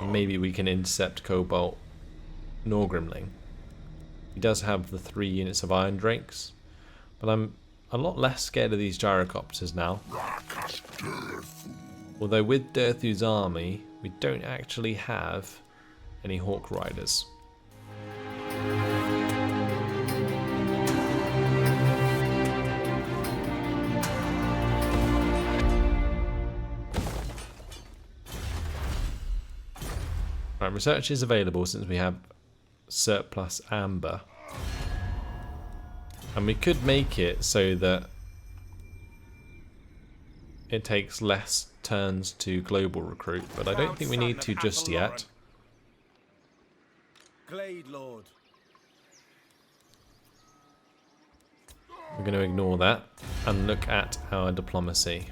maybe we can intercept Cobalt Norgrimling. He does have the 3 units of Iron Drakes, but I'm a lot less scared of these gyrocopters now. Although with Durthu's army, we don't actually have any Hawk Riders. Right, research is available since we have surplus amber. And we could make it so that it takes less turns to global recruit, but I don't think we need to just yet. Glade Lord. We're going to ignore that and look at our diplomacy.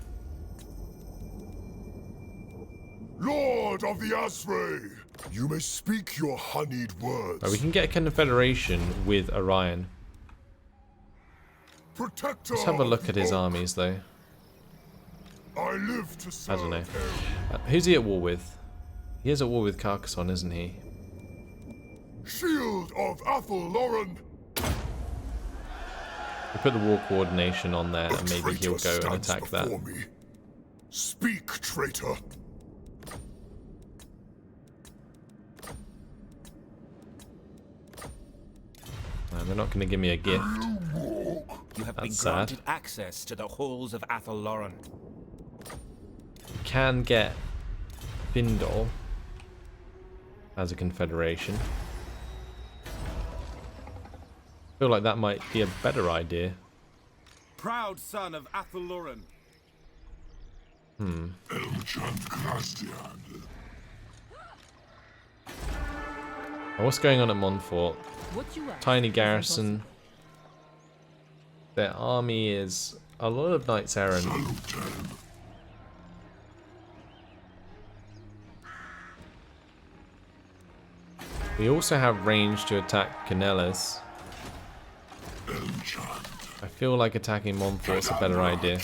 Lord of the Asray, you may speak your honeyed words. Right, we can get a confederation with Orion. Protector. Let's have a look at his armies, though. I live to serve. I don't know. Who's he at war with? He is at war with Carcassonne, isn't he? Shield of Athelloren. We put the war coordination on there, and maybe he'll go and attack that. Me. Speak, traitor. Man, they're not going to give me a gift. You have been That's granted sad. access to the halls of Athelloren. We can get Findol as a confederation. I feel like that might be a better idea. Proud son of Athelloren. What's going on at Montfort? What you ask Tiny is garrison. Their army is a lot of knights errant. We also have range to attack Canellas. I feel like attacking Montfort's a better idea.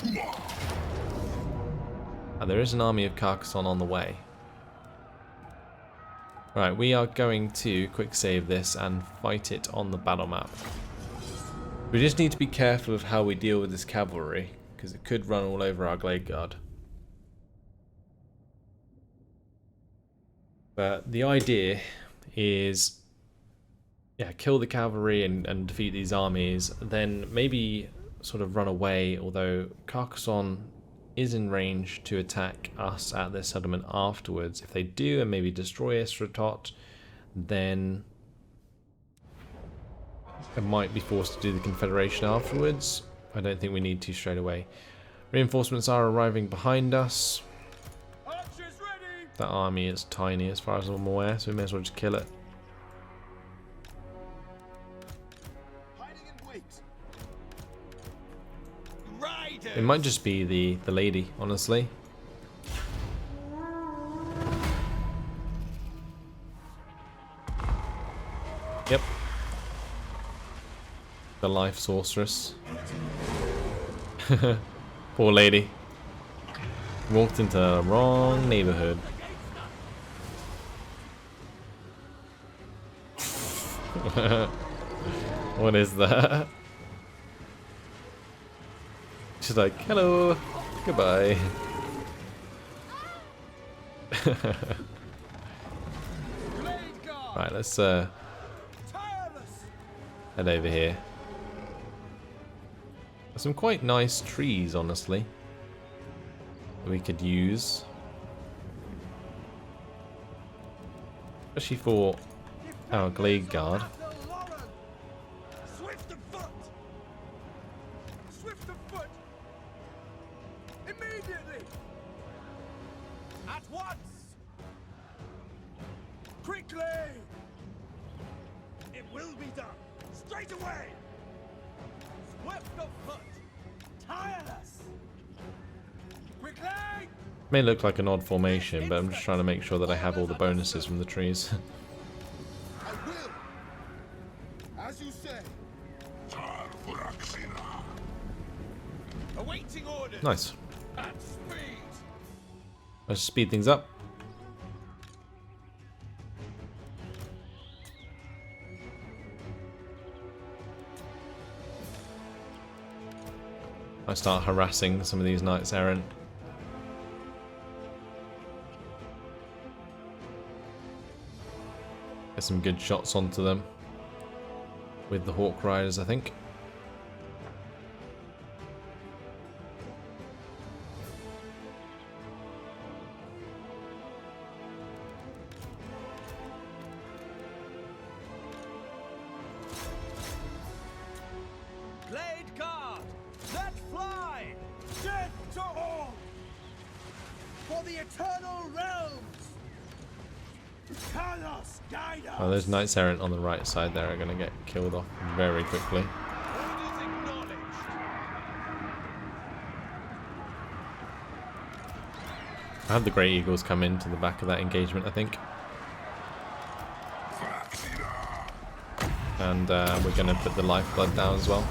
And there is an army of Carcassonne on the way. Right, we are going to quick save this and fight it on the battle map. We just need to be careful of how we deal with this cavalry, because it could run all over our Glade Guard. But the idea is, yeah, kill the cavalry and defeat these armies, then maybe sort of run away, although Carcassonne is in range to attack us at this settlement afterwards. If they do and maybe destroy Esratot, then I might be forced to do the Confederation afterwards. I don't think we need to straight away. Reinforcements are arriving behind us. That army is tiny as far as I'm aware, so we may as well just kill it. It might just be the lady, honestly. Yep. The life sorceress. Poor lady. Walked into the wrong neighborhood. What is that? She's like, hello, goodbye. Right, let's head over here. There's some quite nice trees, honestly, that we could use. Especially for our Glade Guard. May look like an odd formation, but I'm just trying to make sure that I have all the bonuses from the trees. I will. As you say. Awaiting orders. Nice. At speed. Let's speed things up. I start harassing some of these knights errant. Get some good shots onto them with the Hawk Riders, I think. Blade guard, let fly! Death to all! For the eternal realms! Carlos, guide us! Oh, those knights errant on the right side there are going to get killed off very quickly. Orders acknowledged. I have the Grey Eagles come into the back of that engagement, I think. And we're going to put the lifeblood down as well.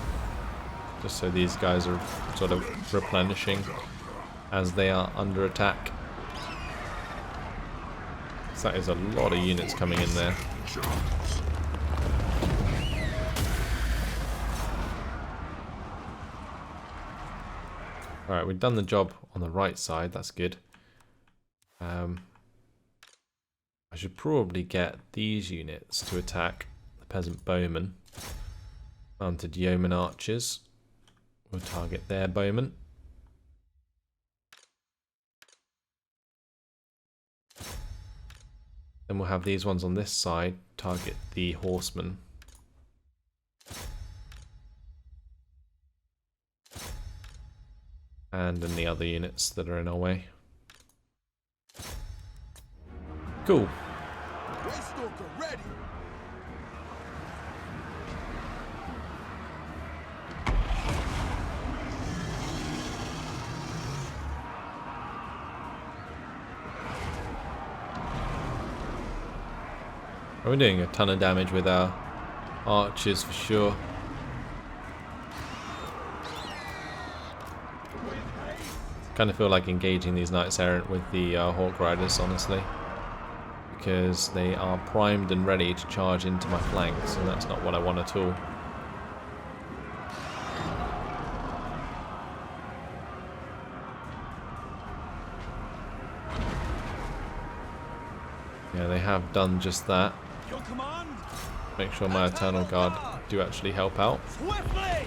Just so these guys are sort of replenishing as they are under attack. So that is a lot of units coming in there. Alright, we've done the job on the right side, that's good. I should probably get these units to attack the peasant bowmen. Mounted yeoman archers. We'll target their bowmen. Then we'll have these ones on this side target the horsemen. And then the other units that are in our way. Cool. Ready. We're doing a ton of damage with our archers for sure. Kind of feel like engaging these knights errant with the Hawk Riders, honestly, because they are primed and ready to charge into my flanks, and that's not what I want at all. Yeah, they have done just that. Your command. Make sure my Eternal Guard do actually help out. Swiftly.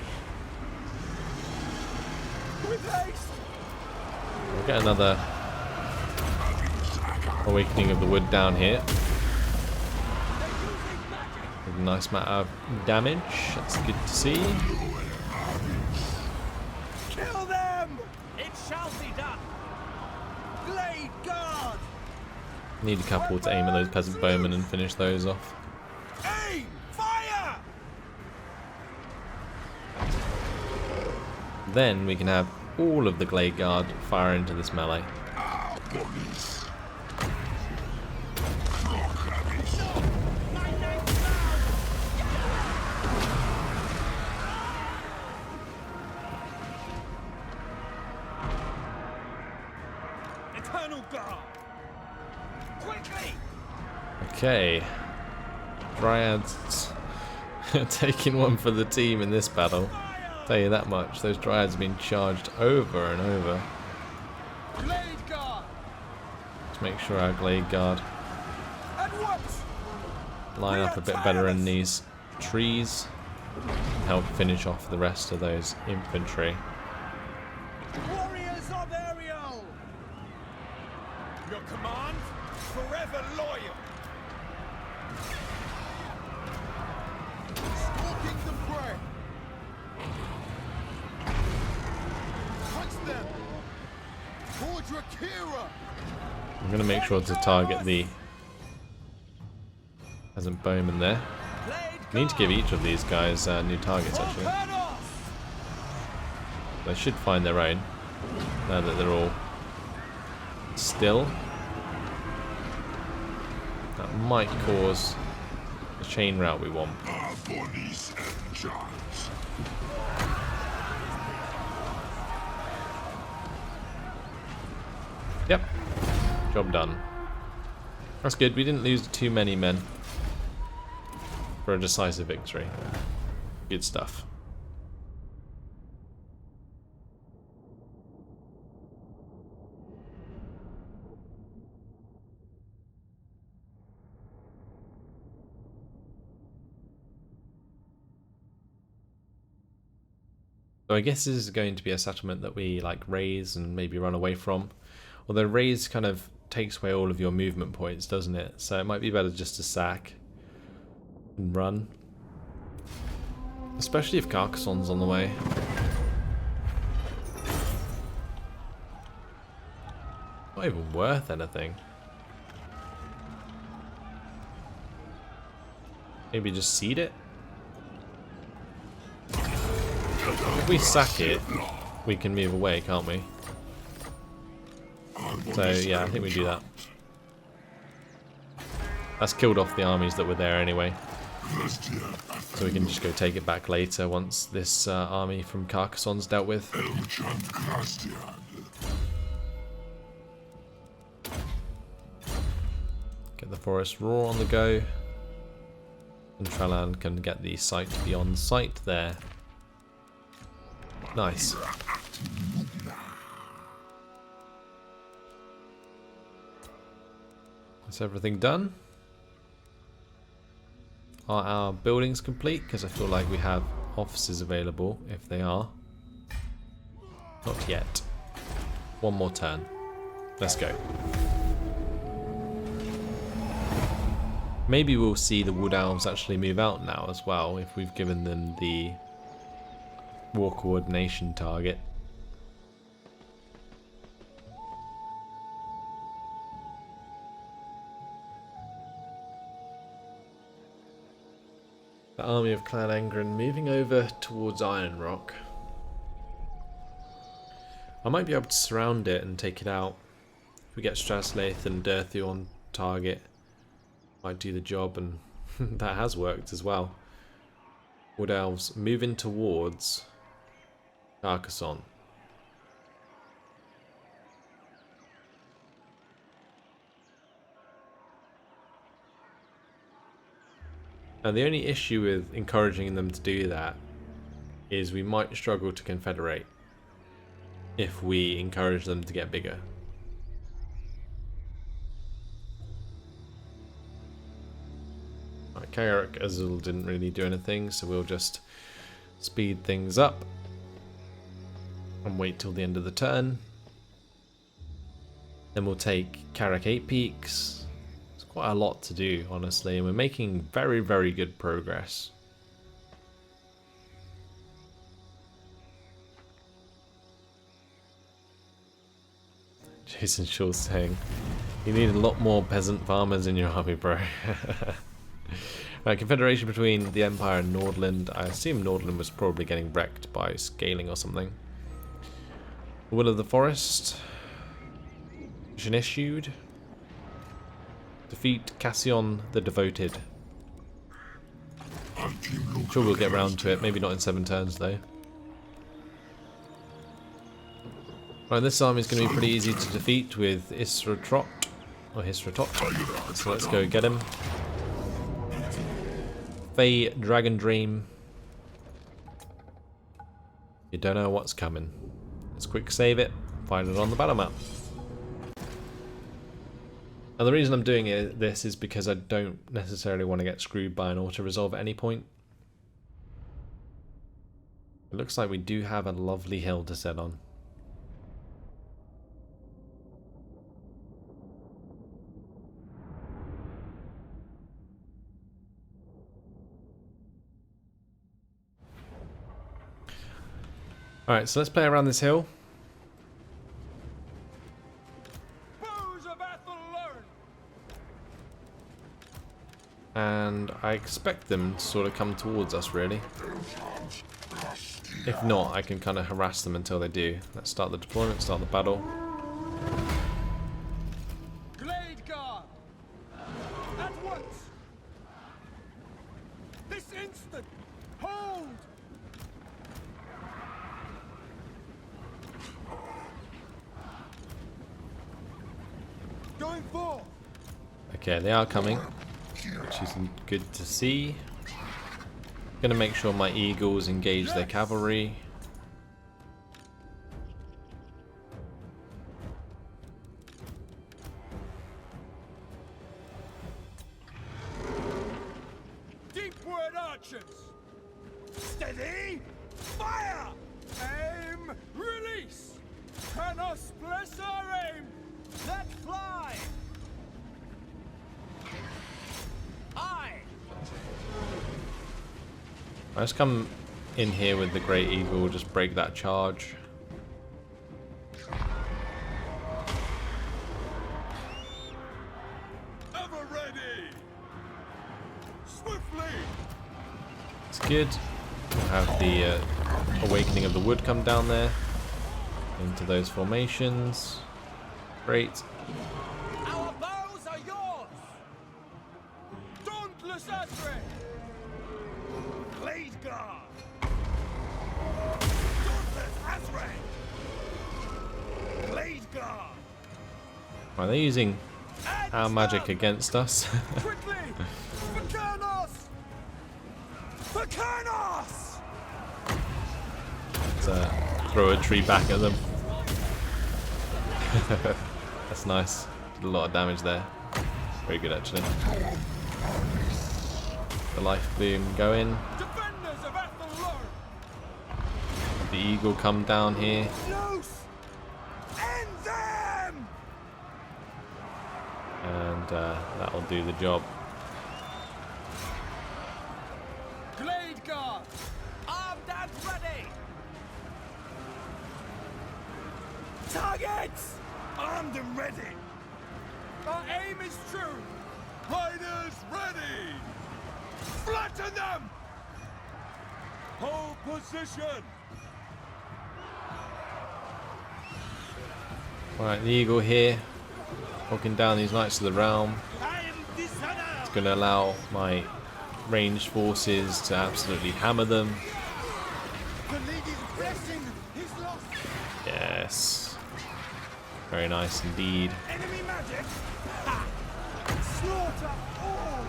With haste. We'll get another Awakening of the Wood down here. With a nice amount of damage. That's good to see. Kill them. It shall be done. Blade guard. Need a couple to aim at those peasant bowmen and finish those off. Aim. Fire. Then we can have all of the Glade Guard fire into this melee. Eternal guard. Quickly. Okay. Dryads taking one for the team in this battle. Tell you that much. Those Dryads have been charged over and over. Blade guard. Let's make sure our Glade Guard line up a bit better in these trees. Help finish off the rest of those infantry. Warriors of Ariel. Your command, forever loyal. Stalking the prey. Punch them. Towards your Kira. I'm going to make sure to target the peasant bowman there. I need to give each of these guys new targets actually. They should find their own now that they're all still. That might cause the chain route we want. Yep, job done. That's good, we didn't lose too many men for a decisive victory. Good stuff. So I guess this is going to be a settlement that we like raise and maybe run away from. Although raise kind of takes away all of your movement points, doesn't it? So it might be better just to sack and run. Especially if Carcassonne's on the way. Not even worth anything. Maybe just seed it? If we sack it, we can move away, can't we? So yeah, I think we do that. That's killed off the armies that were there anyway. So we can just go take it back later once this army from Carcassonne's dealt with. Get the Forest Roar on the go. And Trelan can get the sight beyond sight there. Nice. Is everything done? Are our buildings complete? Because I feel like we have offices available if they are. Not yet. One more turn. Let's go. Maybe we'll see the Wood Elves actually move out now as well if we've given them the war coordination target. The army of Clan Angren moving over towards Iron Rock. I might be able to surround it and take it out. If we get Straslaith and Durthu on target, might do the job, and that has worked as well. Wood Elves moving towards Carcassonne. Now the only issue with encouraging them to do that is we might struggle to confederate if we encourage them to get bigger. Right, Kagharak Azul didn't really do anything, so we'll just speed things up and wait till the end of the turn. Then we'll take Karak 8 Peaks. It's quite a lot to do, honestly, and we're making very, very good progress. Jason Shaw's saying, you need a lot more peasant farmers in your army, bro. Right, confederation between the Empire and Nordland. I assume Nordland was probably getting wrecked by scaling or something. Will of the Forest. Mission issued. Defeat Cassian the Devoted. I'm sure we'll get round to it. Maybe not in 7 turns though. Right, this army is going to be pretty easy to defeat with Isratrot. Or Hisratot. So let's go get him. Fey Dragon Dream. You don't know what's coming. Let's quick save it. Find it on the battle map. And the reason I'm doing this is because I don't necessarily want to get screwed by an auto-resolve at any point. It looks like we do have a lovely hill to set on. Alright, so let's play around this hill. And I expect them to sort of come towards us, really. If not, I can kind of harass them until they do. Let's start the deployment, start the battle. Glade Guard! At once! This instant! Hold! Going forth! Okay, they are coming, which is good to see. Gonna make sure my eagles engage their cavalry. Deepward archers! Steady! Fire! Aim, release! Canos bless our aim! Let fly! Aye! Let's come in here with the Great Eagle, just break that charge. Ever ready! Swiftly! It's good. We'll have the Awakening of the Wood come down there into those formations. Great. Our bows are yours! Dauntless Asre! Blade guard! Dauntless Asre! Blade guard! Are they using our magic against us? Quickly! Vulcanos! Vulcanos! Let's throw a tree back at them. That's nice. Did a lot of damage there. Very good actually. The life boom going. Defenders of Athelor! The eagle come down here. Loose! End them! And that'll do the job. Glade guard! Armed and ready! Targets! Armed and ready! Our aim is true! Riders ready! Flatten them! Hold position! Right, the eagle here, walking down these Knights of the Realm. I am dishonored! It's going to allow my ranged forces to absolutely hammer them. The league is pressing! He's lost! Yes. Very nice indeed. Enemy magic! Ha! Slaughter all!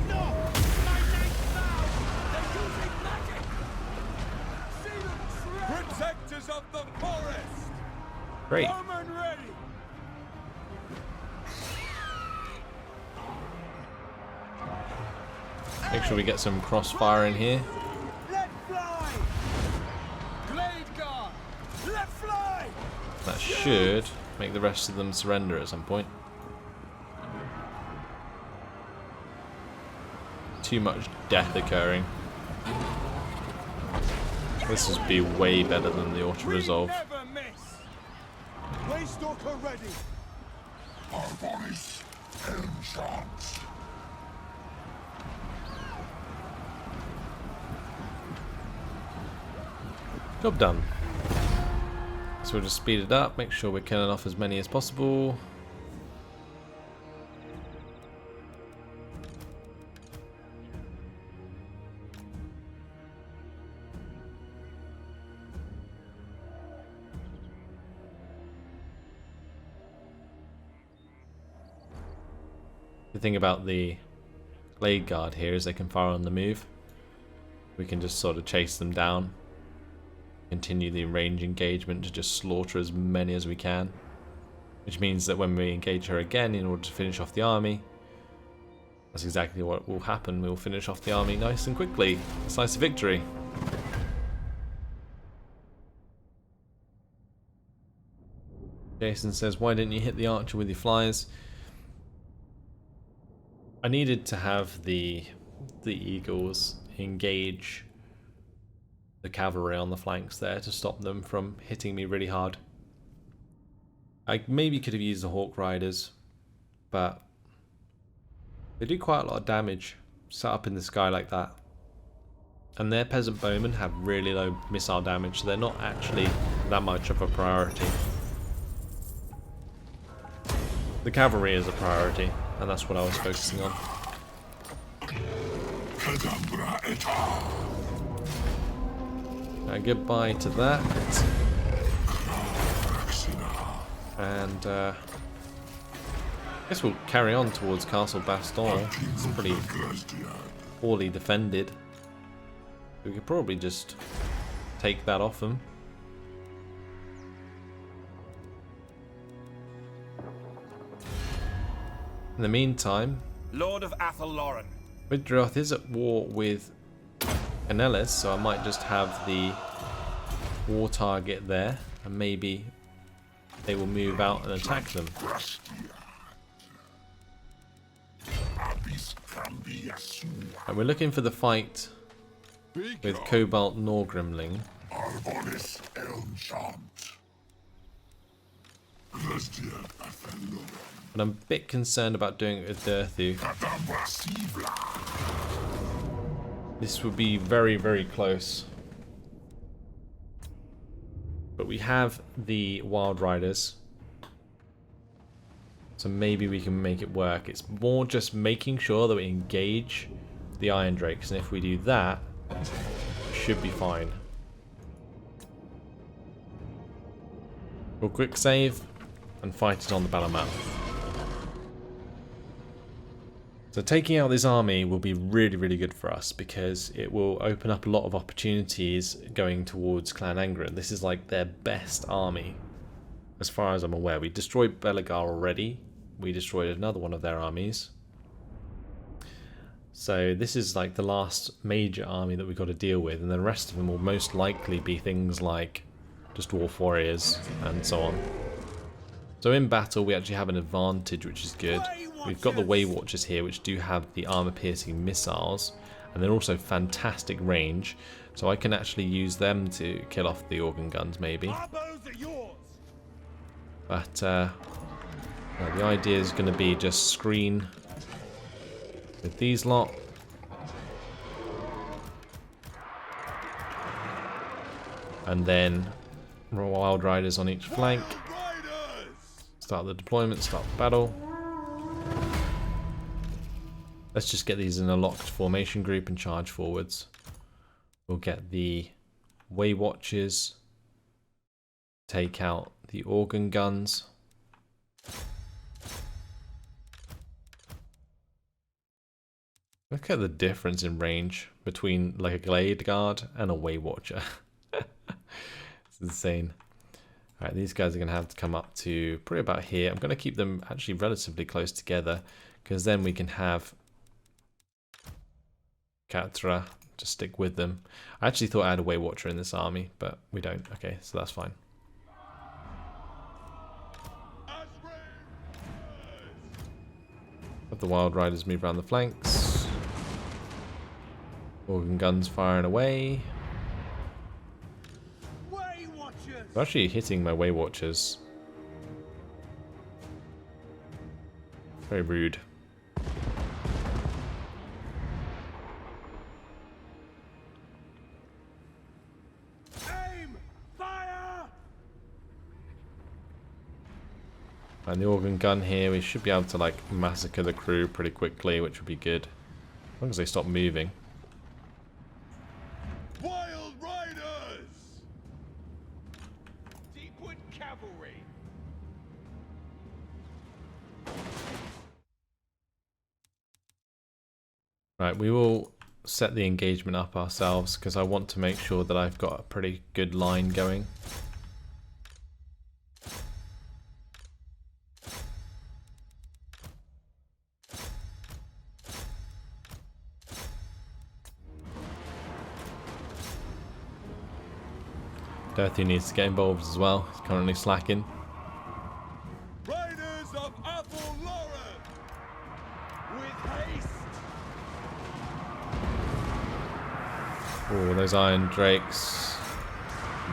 No! My knights now! They're using magic! See them shred! Protectors of the forest! Great. Roman ready! Make sure we get some crossfire in here. Let fly! Glade guard! Let fly! That should make the rest of them surrender at some point. Too much death occurring. This would be way better than the auto-resolve. We never miss! Waystalker ready! Arboris enchant. Job done. So we'll just speed it up, make sure we're killing off as many as possible. The thing about the Glade Guard here is they can fire on the move. We can just sort of chase them down. Continue the range engagement to just slaughter as many as we can, which means that when we engage her again in order to finish off the army, that's exactly what will happen. We will finish off the army nice and quickly. Decisive victory. Jason says, why didn't you hit the archer with your flyers? I needed to have the eagles engage the cavalry on the flanks there to stop them from hitting me really hard. I maybe could have used the Hawk Riders, but they do quite a lot of damage set up in the sky like that. And their peasant bowmen have really low missile damage, so they're not actually that much of a priority. The cavalry is a priority, and that's what I was focusing on. Goodbye to that. And I guess we'll carry on towards Castle Baston. It's pretty poorly defended. We could probably just take that off them. In the meantime, Lord of Athelloren. Durthu is at war with an Ellis, so I might just have the war target there, and maybe they will move out and attack them. And we're looking for the fight with Cobalt Norgrimling. But I'm a bit concerned about doing it with Durthu. This would be very, very close. But we have the Wild Riders. So maybe we can make it work. It's more just making sure that we engage the Iron Drakes. And if we do that, it should be fine. We'll quick save and fight it on the battle map. So taking out this army will be really, really good for us because it will open up a lot of opportunities going towards Clan Angren. This is like their best army, as far as I'm aware. We destroyed Belegar already. We destroyed another one of their armies. So this is like the last major army that we've got to deal with, and the rest of them will most likely be things like just Dwarf Warriors and so on. So in battle we actually have an advantage, which is good. We've got the Way Watchers here, which do have the armor-piercing missiles, and they're also fantastic range, so I can actually use them to kill off the organ guns, maybe. But the idea is going to be just screen with these lot. And then Wild Riders on each flank. Start the deployment, start the battle. Let's just get these in a locked formation group and charge forwards. We'll get the Way Watchers, take out the organ guns. Look at the difference in range between like a Glade Guard and a Way Watcher. It's insane. Alright, these guys are going to have to come up to probably about here. I'm going to keep them actually relatively close together, because then we can have Catra to stick with them. I actually thought I had a Way Watcher in this army, but we don't. Okay, so that's fine. Have the Wild Riders move around the flanks. Organ guns firing away. I'm actually hitting my Way Watchers. Very rude. Aim! Fire! And the organ gun here, we should be able to like massacre the crew pretty quickly, which would be good. As long as they stop moving. Wild Riders! Deepwood Cavalry! Right, we will set the engagement up ourselves because I want to make sure that I've got a pretty good line going. Durthu needs to get involved as well. He's currently slacking. Riders of Argwylon! With haste! Oh, those Iron Drakes.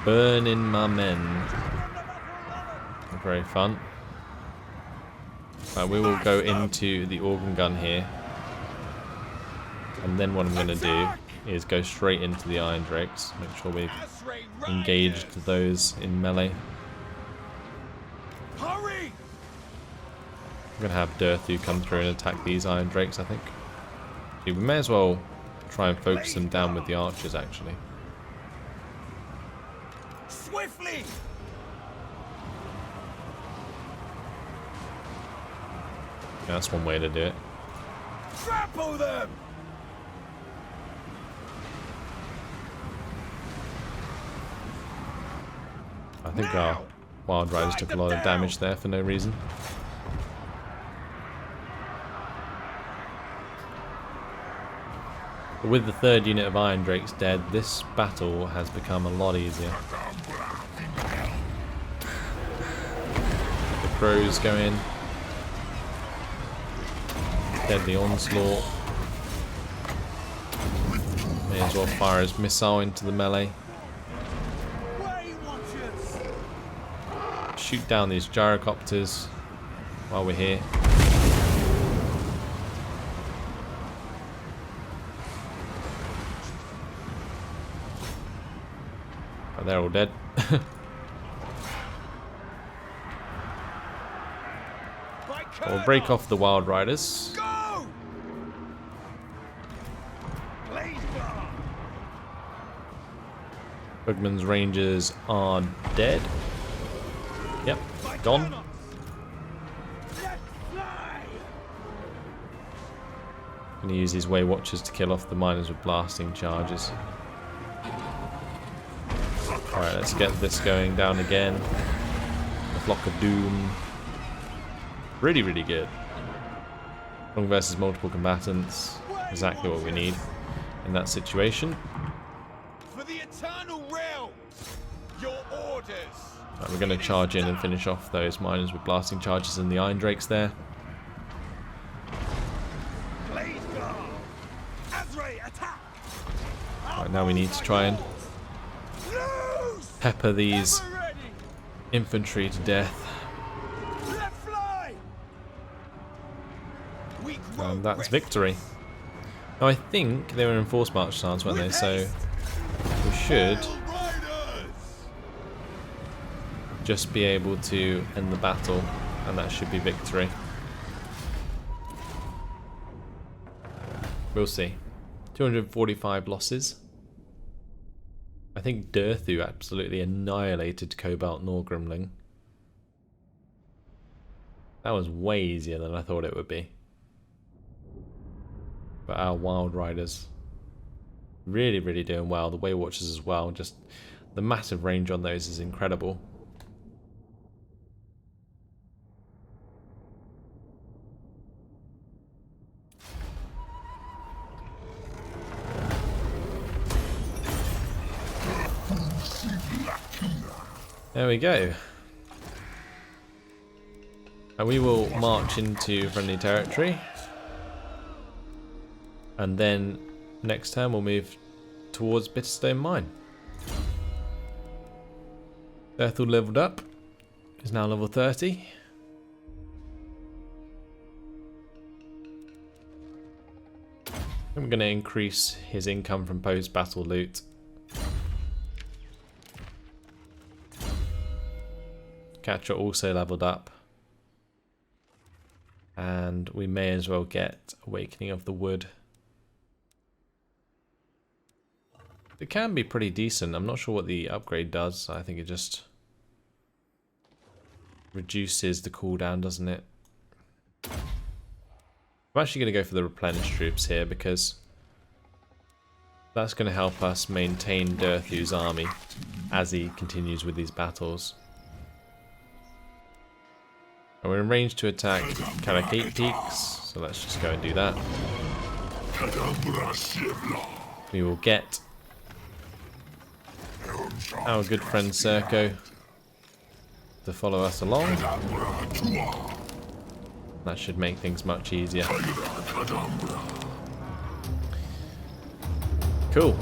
Burning my men. Very fun. Right, we will go into the organ gun here. And then what I'm going to do is go straight into the Iron Drakes. Make sure we've engaged those in melee. Hurry! I'm going to have Durthu come through and attack these Iron Drakes, I think. We may as well try and focus them down with the archers, actually. Swiftly! Yeah, that's one way to do it. Trample them! I think our Wild Riders took a lot of damage there for no reason. But with the third unit of Iron Drakes dead, this battle has become a lot easier. The crows go in. Deadly onslaught. May as well fire his missile into the melee. Shoot down these gyrocopters while we're here. Oh, they're all dead. We'll break off the Wild Riders. Bugman's Rangers are dead. Yep, gone. Gonna use these Way Watchers to kill off the miners with blasting charges. Alright, let's get this going down again. The Flock of Doom. Really, really good. Long versus multiple combatants. Exactly what we need in that situation. For the eternal realm, your orders. Right, we're going to charge in and finish off those miners with blasting charges and the Iron Drakes there. Right, now we need to try and pepper these infantry to death. And that's victory. Now I think they were in force march stance, weren't they? So we should just be able to end the battle, and that should be victory. We'll see. 245 losses. I think Durthu absolutely annihilated Cobalt Norgrimling. That was way easier than I thought it would be. But our Wild Riders really, really doing well. The Way Watchers as well. Just the massive range on those is incredible. There we go. And we will march into friendly territory. And then next turn we'll move towards Bitterstone Mine. Durthu leveled up. Is now level 30. I'm going to increase his income from post-battle loot. Catcher also leveled up. And we may as well get Awakening of the Wood. It can be pretty decent. I'm not sure what the upgrade does. I think it just reduces the cooldown, doesn't it? I'm actually going to go for the Replenish troops here because that's going to help us maintain Durthu's army as he continues with these battles. And we're in range to attack Karakate Peaks, so let's just go and do that. We will get our good friend Serco to follow us along. That should make things much easier. Cool.